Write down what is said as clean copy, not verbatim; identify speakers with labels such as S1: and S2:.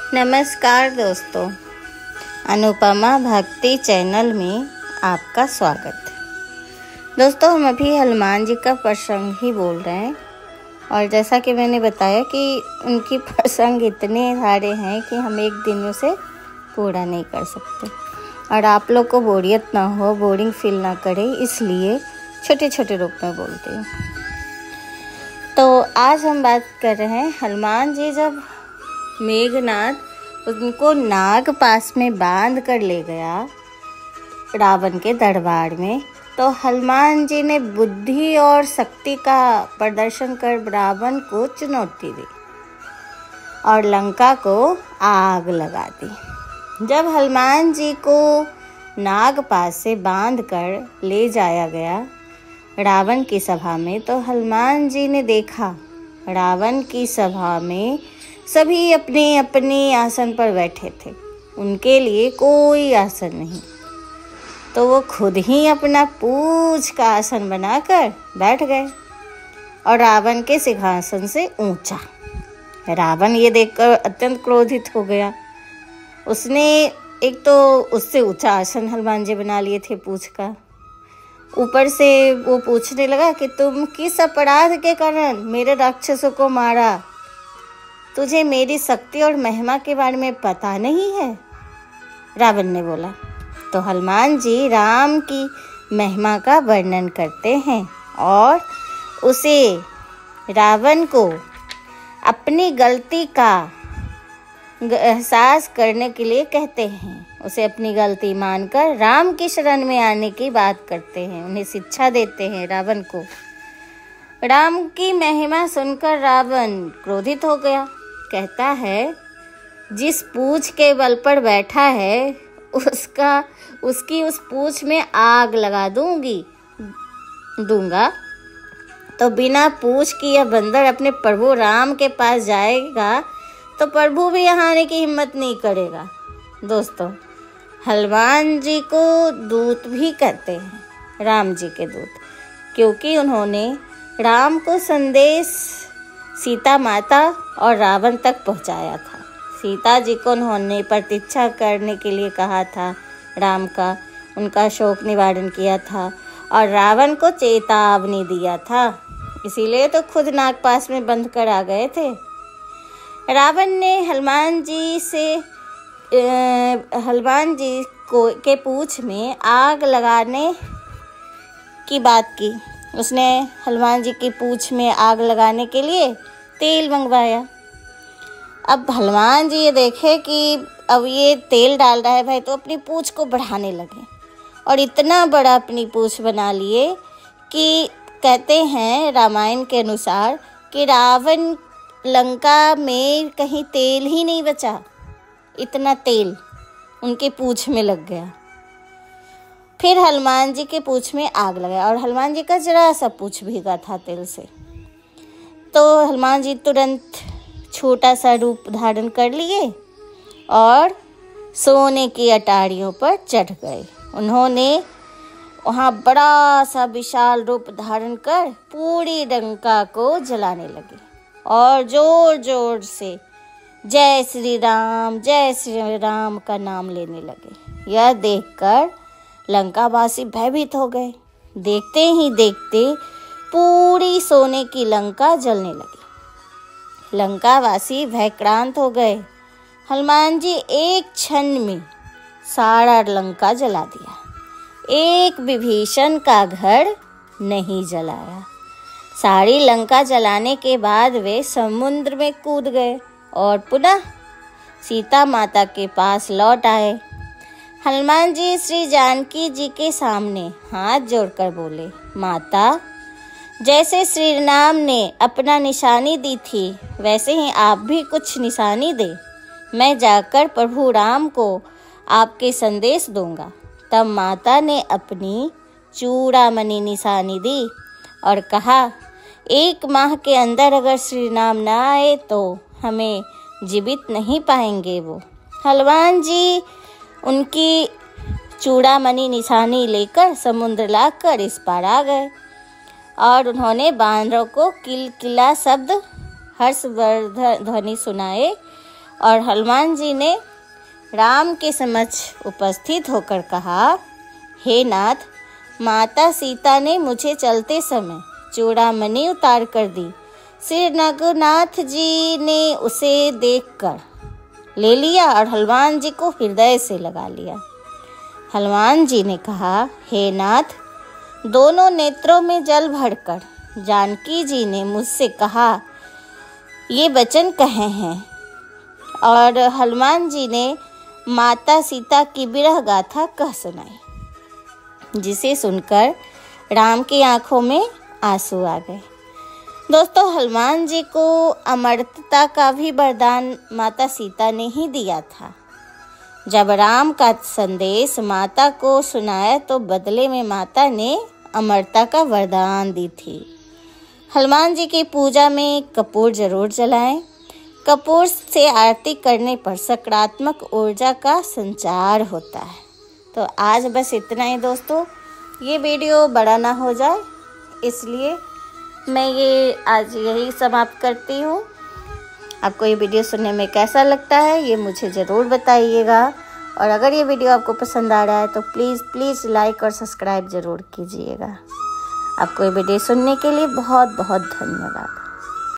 S1: नमस्कार दोस्तों, अनुपमा भक्ति चैनल में आपका स्वागत है। दोस्तों, हम अभी हनुमान जी का प्रसंग ही बोल रहे हैं और जैसा कि मैंने बताया कि उनकी प्रसंग इतने सारे हैं कि हम एक दिन में उसे पूरा नहीं कर सकते और आप लोग को बोरियत ना हो, बोरिंग फील ना करे, इसलिए छोटे छोटे रूप में बोलते हैं। तो आज हम बात कर रहे हैं हनुमान जी जब मेघनाथ उनको नाग पास में बांध कर ले गया रावण के दरबार में, तो हनुमान जी ने बुद्धि और शक्ति का प्रदर्शन कर रावण को चुनौती दी और लंका को आग लगा दी। जब हनुमान जी को नाग पास से बांध कर ले जाया गया रावण की सभा में, तो हनुमान जी ने देखा रावण की सभा में सभी अपने अपने आसन पर बैठे थे, उनके लिए कोई आसन नहीं। तो वो खुद ही अपना पूंछ का आसन बनाकर बैठ गए और रावण के सिंहासन से ऊंचा। रावण ये देखकर अत्यंत क्रोधित हो गया। उसने एक तो उससे ऊंचा आसन हनुमान जी बना लिए थे पूंछ का, ऊपर से वो पूछने लगा कि तुम किस अपराध के कारण मेरे राक्षसों को मारा? तुझे मेरी शक्ति और महिमा के बारे में पता नहीं है? रावण ने बोला। तो हनुमान जी राम की महिमा का वर्णन करते हैं और उसे रावण को अपनी गलती का एहसास करने के लिए कहते हैं। उसे अपनी गलती मानकर राम की शरण में आने की बात करते हैं, उन्हें शिक्षा देते हैं रावण को। राम की महिमा सुनकर रावण क्रोधित हो गया। कहता है, जिस पूंछ के बल पर बैठा है उसकी उस पूंछ में आग लगा दूंगा। तो बिना पूंछ की यह बंदर अपने प्रभु राम के पास जाएगा तो प्रभु भी यहाँ आने की हिम्मत नहीं करेगा। दोस्तों, हनुमान जी को दूत भी कहते हैं, राम जी के दूत, क्योंकि उन्होंने राम को संदेश सीता माता और रावण तक पहुंचाया था। सीता जी को उन्होंने प्रतीक्षा करने के लिए कहा था राम का, उनका शोक निवारण किया था और रावण को चेतावनी दिया था, इसीलिए तो खुद नागपाश में बंद कर आ गए थे। रावण ने हनुमान जी के पूंछ में आग लगाने की बात की। उसने हनुमान जी की पूंछ में आग लगाने के लिए तेल मंगवाया। अब हनुमान जी ये देखे कि अब ये तेल डाल रहा है भाई, तो अपनी पूंछ को बढ़ाने लगे और इतना बड़ा अपनी पूंछ बना लिए कि कहते हैं रामायण के अनुसार कि रावण लंका में कहीं तेल ही नहीं बचा, इतना तेल उनके पूंछ में लग गया। फिर हनुमान जी के पूंछ में आग लगाया और हनुमान जी का जरा सा पूंछ भीगा था तेल से। तो हनुमान जी तुरंत छोटा सा रूप धारण कर लिए और सोने की अटारियों पर चढ़ गए। उन्होंने वहाँ बड़ा सा विशाल रूप धारण कर पूरी लंका को जलाने लगे और जोर जोर से जय श्री राम का नाम लेने लगे। यह देखकर लंकावासी भयभीत हो गए। देखते ही देखते पूरी सोने की लंका जलने लगी। लंकावासी भयक्रांत हो गए। हनुमान जी एक क्षण में सारा लंका जला दिया, एक विभीषण का घर नहीं जलाया। सारी लंका जलाने के बाद वे समुद्र में कूद गए और पुनः सीता माता के पास लौट आए। हनुमान जी श्री जानकी जी के सामने हाथ जोड़कर बोले, माता, जैसे श्री राम ने अपना निशानी दी थी वैसे ही आप भी कुछ निशानी दे। मैं जाकर प्रभु राम को आपके संदेश दूंगा। तब माता ने अपनी चूड़ामणि निशानी दी और कहा, 1 माह के अंदर अगर श्री राम ना आए तो हमें जीवित नहीं पाएंगे वो। हनुमान जी उनकी चूड़ामणि निशानी लेकर समुद्र लाकर इस पार आ गए और उन्होंने बानरों को किलकिला शब्द हर्षवर्धन ध्वनि सुनाए और हनुमान जी ने राम के समक्ष उपस्थित होकर कहा, हे नाथ, माता सीता ने मुझे चलते समय चूड़ामणि उतार कर दी। श्री रघुनाथ जी ने उसे देखकर ले लिया और हनुमान जी को हृदय से लगा लिया। हनुमान जी ने कहा, हे नाथ, दोनों नेत्रों में जल भरकर जानकी जी ने मुझसे कहा, ये वचन कहे हैं। और हनुमान जी ने माता सीता की विरह गाथा कह सुनाई, जिसे सुनकर राम की आंखों में आंसू आ गए। दोस्तों, हनुमान जी को अमरता का भी वरदान माता सीता ने ही दिया था। जब राम का संदेश माता को सुनाया तो बदले में माता ने अमरता का वरदान दी थी। हनुमान जी की पूजा में कपूर जरूर जलाएं। कपूर से आरती करने पर सकारात्मक ऊर्जा का संचार होता है। तो आज बस इतना ही दोस्तों, ये वीडियो बड़ा ना हो जाए इसलिए मैं ये आज यही समाप्त करती हूँ। आपको ये वीडियो सुनने में कैसा लगता है ये मुझे ज़रूर बताइएगा, और अगर ये वीडियो आपको पसंद आ रहा है तो प्लीज़ लाइक और सब्सक्राइब ज़रूर कीजिएगा। आपको ये वीडियो सुनने के लिए बहुत बहुत धन्यवाद।